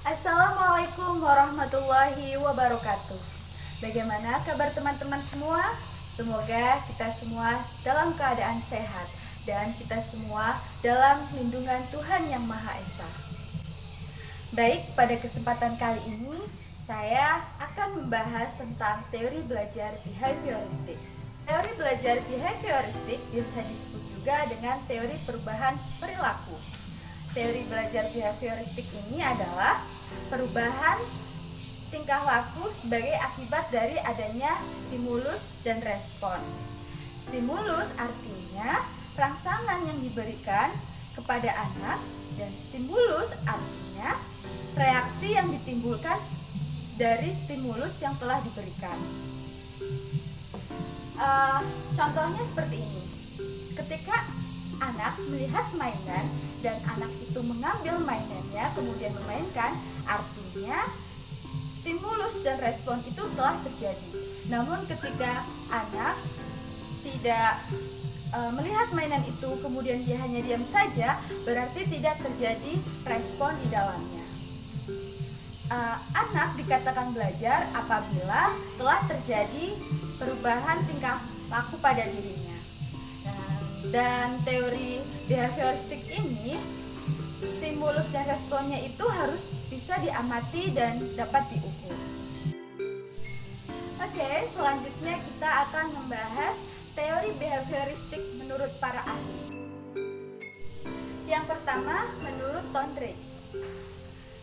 Assalamualaikum warahmatullahi wabarakatuh. Bagaimana kabar teman-teman semua? Semoga kita semua dalam keadaan sehat dan kita semua dalam lindungan Tuhan Yang Maha Esa. Baik, pada kesempatan kali ini saya akan membahas tentang teori belajar behavioristik. Teori belajar behavioristik biasa disebut juga dengan teori perubahan perilaku. Teori belajar behavioristik ini adalah perubahan tingkah laku sebagai akibat dari adanya stimulus dan respon. Stimulus artinya rangsangan yang diberikan kepada anak, dan stimulus artinya reaksi yang ditimbulkan dari stimulus yang telah diberikan. Contohnya seperti ini. Ketika anak melihat mainan dan anak itu mengambil mainannya kemudian memainkan, artinya stimulus dan respon itu telah terjadi. Namun ketika anak tidak melihat mainan itu kemudian dia hanya diam saja, berarti tidak terjadi respon di dalamnya. Anak dikatakan belajar apabila telah terjadi perubahan tingkah laku pada dirinya. Dan teori behavioristik ini, stimulus dan responnya itu harus bisa diamati dan dapat diukur. Oke, selanjutnya kita akan membahas teori behavioristik menurut para ahli. Yang pertama, menurut Thorndike.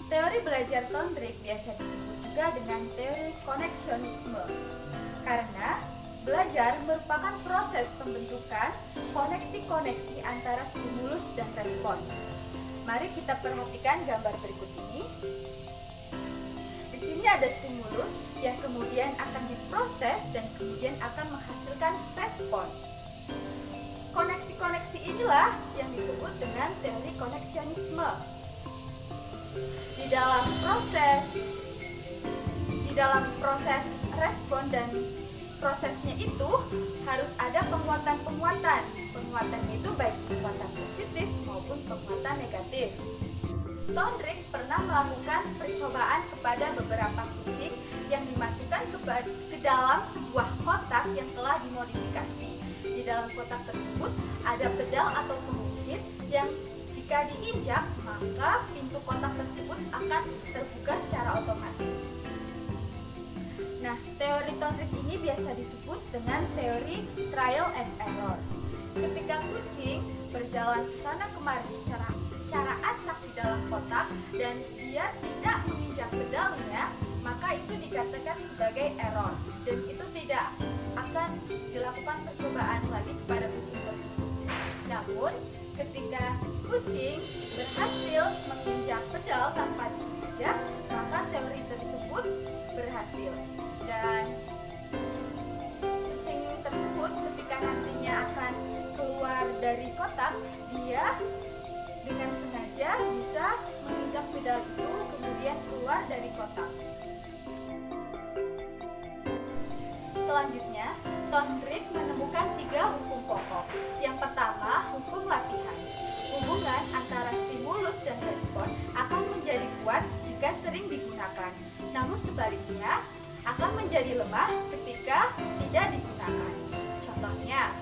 Teori belajar Thorndike biasa disebut juga dengan teori koneksionisme, karena belajar merupakan proses pembentukan koneksi-koneksi antara stimulus dan respon. Mari kita perhatikan gambar berikut ini. Di sini ada stimulus yang kemudian akan diproses dan kemudian akan menghasilkan respon. Koneksi-koneksi inilah yang disebut dengan teori koneksionisme. Di dalam proses respon dan prosesnya itu harus ada penguatan-penguatan. Penguatannya itu baik penguatan positif maupun penguatan negatif. Thorndike pernah melakukan percobaan kepada beberapa kucing yang dimasukkan ke dalam sebuah kotak yang telah dimodifikasi. Di dalam kotak tersebut ada pedal atau pengukir yang jika diinjak maka pintu kotak tersebut akan terbuka secara otomatis. Nah, teori Thorndike ini biasa disebut dengan teori trial and error. Ketika kucing berjalan ke sana kemari secara acak di dalam kotak dan dia tidak menginjak pedalnya, maka itu dikatakan sebagai error dan itu tidak akan dilakukan percobaan lagi kepada kucing tersebut. Namun, ketika kucing berhasil menginjak pedal tanpa disengaja, maka teori tersebut berhasil. Dan kucing tersebut ketika nantinya akan keluar dari kotak, dia dengan sengaja bisa menginjak pedal itu kemudian keluar dari kotak. Selanjutnya, Thorndike menemukan 3 hukum pokok. Yang pertama, hukum latihan. Hubungan antara stimulus dan respon akan menjadi kuat jika sering digunakan. Namun sebaliknya, akan menjadi lemah ketika tidak digunakan. Contohnya,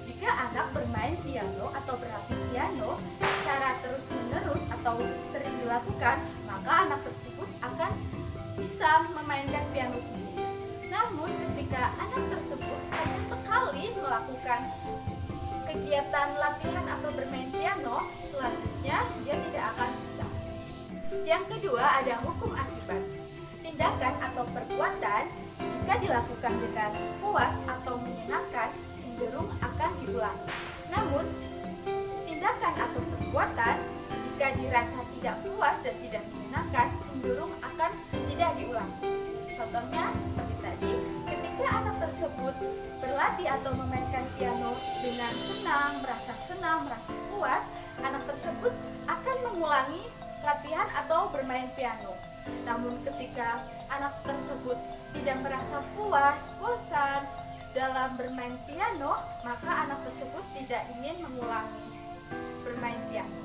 jika anak bermain piano atau berlatih piano secara terus-menerus atau sering dilakukan, maka anak tersebut akan bisa memainkan piano sendiri. Namun ketika anak tersebut hanya sekali melakukan kegiatan latihan atau bermain piano, selanjutnya dia tidak akan bisa. Yang kedua, ada hukum akibat. Tindakan atau perbuatan jika dilakukan dengan puas atau menyenangkan cenderung akan diulangi. Namun, tindakan atau perbuatan jika dirasa tidak puas dan tidak menyenangkan cenderung akan tidak diulangi. Contohnya seperti tadi, ketika anak tersebut berlatih atau memainkan piano dengan senang, merasa puas, anak tersebut akan mengulangi latihan atau bermain piano. Namun ketika anak tersebut tidak merasa puas, bosan dalam bermain piano, maka anak tersebut tidak ingin mengulangi bermain piano.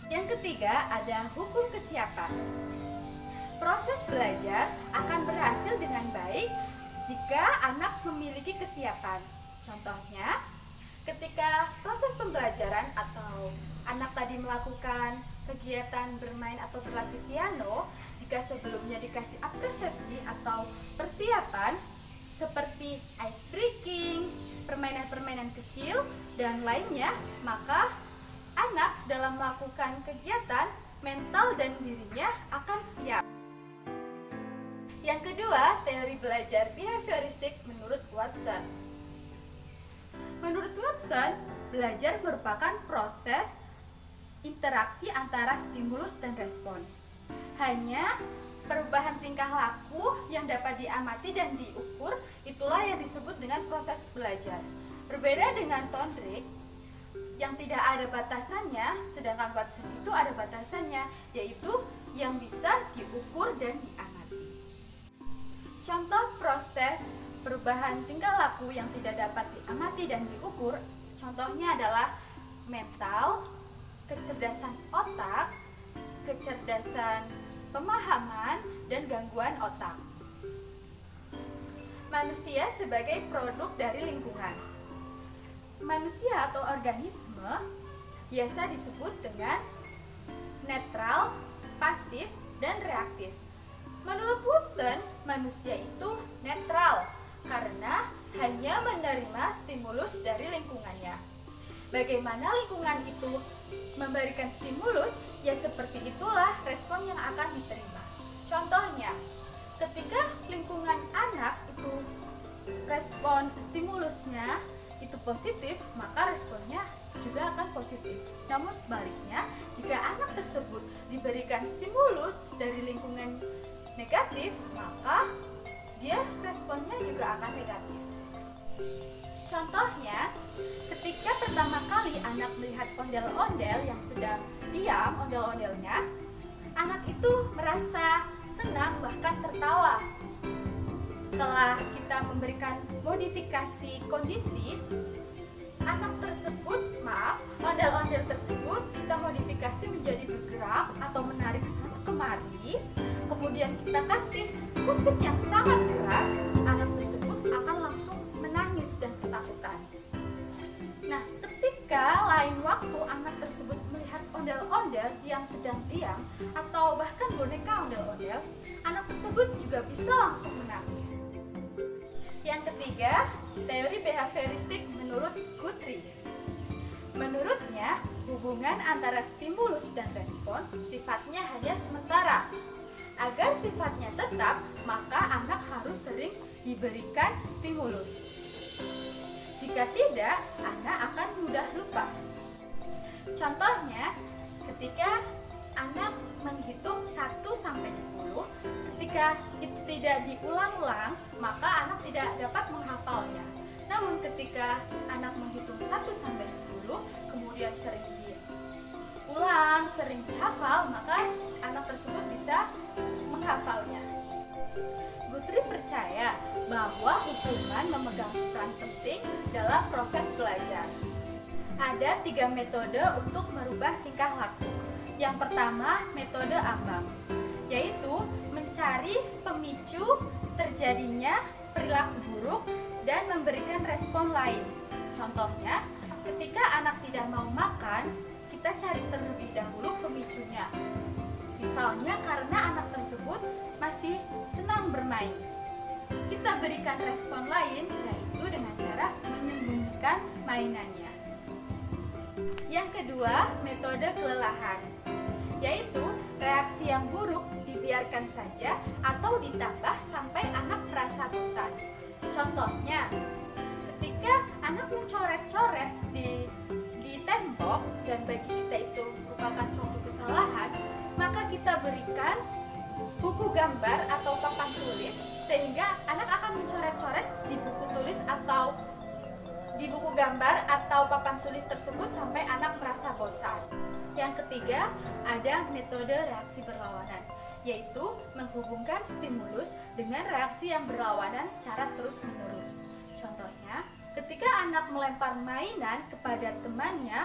Yang ketiga ada hukum kesiapan. Proses belajar akan berhasil dengan baik jika anak memiliki kesiapan. Contohnya, ketika proses pembelajaran atau anak tadi melakukan kegiatan bermain atau berlatih piano, jika sebelumnya dikasih apresiasi atau persiapan seperti ice breaking, permainan-permainan kecil, dan lainnya, maka anak dalam melakukan kegiatan mental dan dirinya akan siap. Yang kedua, teori belajar behavioristik menurut Watson. Menurut Watson, belajar merupakan proses interaksi antara stimulus dan respon. Hanya perubahan tingkah laku yang dapat diamati dan diukur, itulah yang disebut dengan proses belajar. Berbeda dengan Thorndike yang tidak ada batasannya, sedangkan Watson itu ada batasannya, yaitu yang bisa diukur dan diamati. Contoh proses perubahan tingkah laku yang tidak dapat diamati dan diukur, contohnya adalah mental, kecerdasan otak, kecerdasan pemahaman, dan gangguan otak. Manusia sebagai produk dari lingkungan. Manusia atau organisme biasa disebut dengan netral, pasif, dan reaktif. Menurut Watson, manusia itu netral karena hanya menerima stimulus dari lingkungannya. Bagaimana lingkungan itu memberikan stimulus, ya seperti itulah respon yang akan diterima. Contohnya, ketika lingkungan anak itu respon stimulusnya itu positif, maka responnya juga akan positif. Namun sebaliknya, jika anak tersebut diberikan stimulus dari lingkungan negatif, maka dia responnya juga akan negatif. Contohnya, ketika pertama kali anak melihat ondel-ondel yang sedang diam, ondel-ondelnya, anak itu merasa senang bahkan tertawa. Setelah kita memberikan modifikasi kondisi, ondel-ondel tersebut kita modifikasi menjadi bergerak atau menarik sana kemari, kemudian kita kasih musik yang sangat keras, anak tersebut akan langsung menangis dan ketakutan. Nah, ketika lain waktu anak tersebut melihat ondel-ondel yang sedang diam atau bahkan boneka ondel-ondel, anak tersebut juga bisa langsung menangis. Yang ketiga, teori behavioristik menurut Guthrie. Menurutnya, hubungan antara stimulus dan respon sifatnya hanya sementara. Agar sifatnya tetap, maka anak harus sering diberikan stimulus. Jika tidak, anak akan mudah lupa. Contohnya, ketika anak menghitung 1-10, ketika itu tidak diulang-ulang, maka anak tidak dapat menghafalnya. Namun ketika anak menghitung 1-10, kemudian sering diulang, sering dihafal, maka anak tersebut bisa menghafalnya. Guthrie percaya bahwa hukuman memegang peran penting dalam proses belajar. Ada 3 metode untuk merubah tingkah laku. Yang pertama, metode ambang, yaitu mencari pemicu terjadinya perilaku buruk dan memberikan respon lain. Contohnya, ketika anak tidak mau makan, kita cari terlebih dahulu pemicunya. Misalnya karena anak tersebut masih senang bermain. Kita berikan respon lain, yaitu dengan cara menyembunyikan mainannya. Yang kedua, metode kelelahan, yaitu reaksi yang buruk dibiarkan saja atau ditambah sampai anak merasa bosan. Contohnya, ketika anak mencoret-coret di tembok dan bagi kita itu merupakan suatu kesalahan, maka kita berikan buku gambar atau papan tulis sehingga anak akan mencoret-coret di buku tulis atau di buku gambar atau papan tulis tersebut sampai anak merasa bosan. Yang ketiga, ada metode reaksi berlawanan, yaitu menghubungkan stimulus dengan reaksi yang berlawanan secara terus-menerus. Contohnya, ketika anak melempar mainan kepada temannya,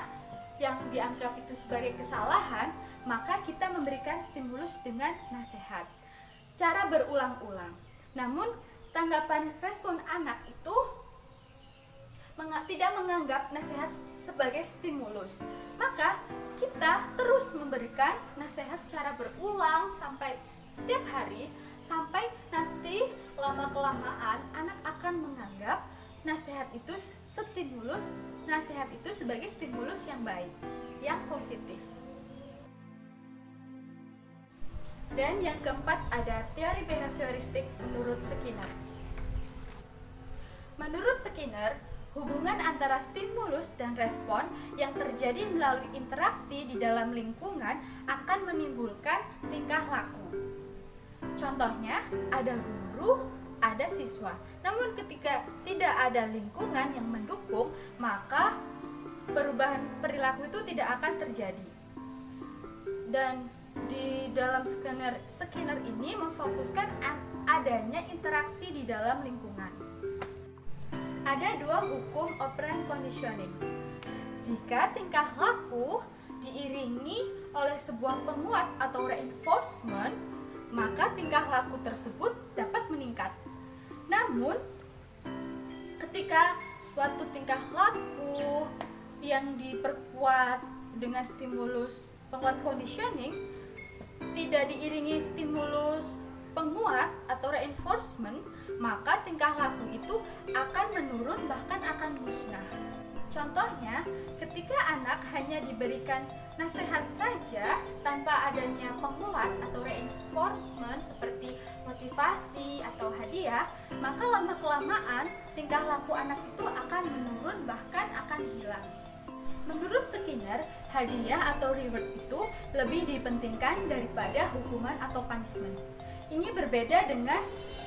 yang dianggap itu sebagai kesalahan, maka kita memberikan stimulus dengan nasihat secara berulang-ulang. Namun tanggapan respon anak itu tidak menganggap nasihat sebagai stimulus. Maka kita terus memberikan nasihat secara berulang sampai setiap hari, sampai nanti lama-kelamaan anak akan menganggap nasihat itu sebagai stimulus yang baik, yang positif. Dan yang keempat ada teori behavioristik menurut Skinner. Menurut Skinner, hubungan antara stimulus dan respon yang terjadi melalui interaksi di dalam lingkungan akan menimbulkan tingkah laku. Contohnya, ada guru, ada siswa. Namun ketika tidak ada lingkungan yang mendukung, maka perubahan perilaku itu tidak akan terjadi. Dan di dalam Skinner ini memfokuskan adanya interaksi di dalam lingkungan. Ada dua hukum operant conditioning. Jika tingkah laku diiringi oleh sebuah penguat atau reinforcement, maka tingkah laku tersebut dapat meningkat. Namun, ketika suatu tingkah laku yang diperkuat dengan stimulus penguat conditioning tidak diiringi stimulus penguat atau reinforcement, maka tingkah laku itu akan menurun, bahkan akan musnah. Contohnya, ketika anak hanya diberikan nasihat saja tanpa adanya penguat atau reinforcement seperti motivasi atau hadiah, maka lama-kelamaan tingkah laku anak itu akan menurun, bahkan akan hilang. Menurut Skinner, hadiah atau reward itu lebih dipentingkan daripada hukuman atau punishment. Ini berbeda dengan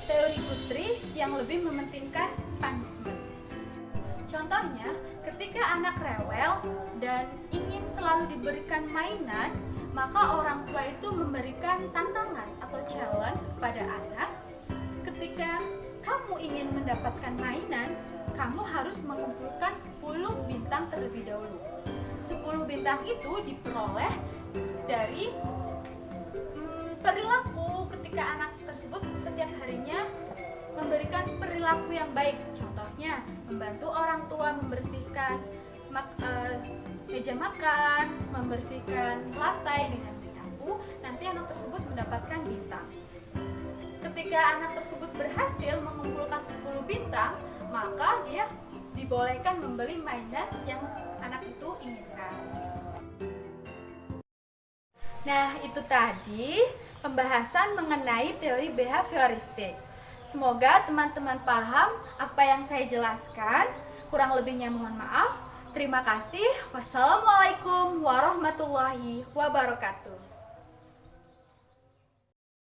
teori Guthrie yang lebih mementingkan punishment. Contohnya, ketika anak rewel dan ingin selalu diberikan mainan, maka orang tua itu memberikan tantangan atau challenge kepada anak. Ketika kamu ingin mendapatkan mainan, kamu harus mengumpulkan 10 bintang terlebih dahulu. 10 bintang itu diperoleh dari perilaku ketika anak tersebut setiap harinya memberikan perilaku yang baik. Contohnya, membantu orang tua membersihkan meja makan, membersihkan lantai dengan menyapu, nanti anak tersebut mendapatkan bintang. Ketika anak tersebut berhasil mengumpulkan 10 bintang, maka dia dibolehkan membeli mainan yang anak itu inginkan. Nah, itu tadi pembahasan mengenai teori behavioristik. Semoga teman-teman paham apa yang saya jelaskan. Kurang lebihnya mohon maaf. Terima kasih. Wassalamualaikum warahmatullahi wabarakatuh.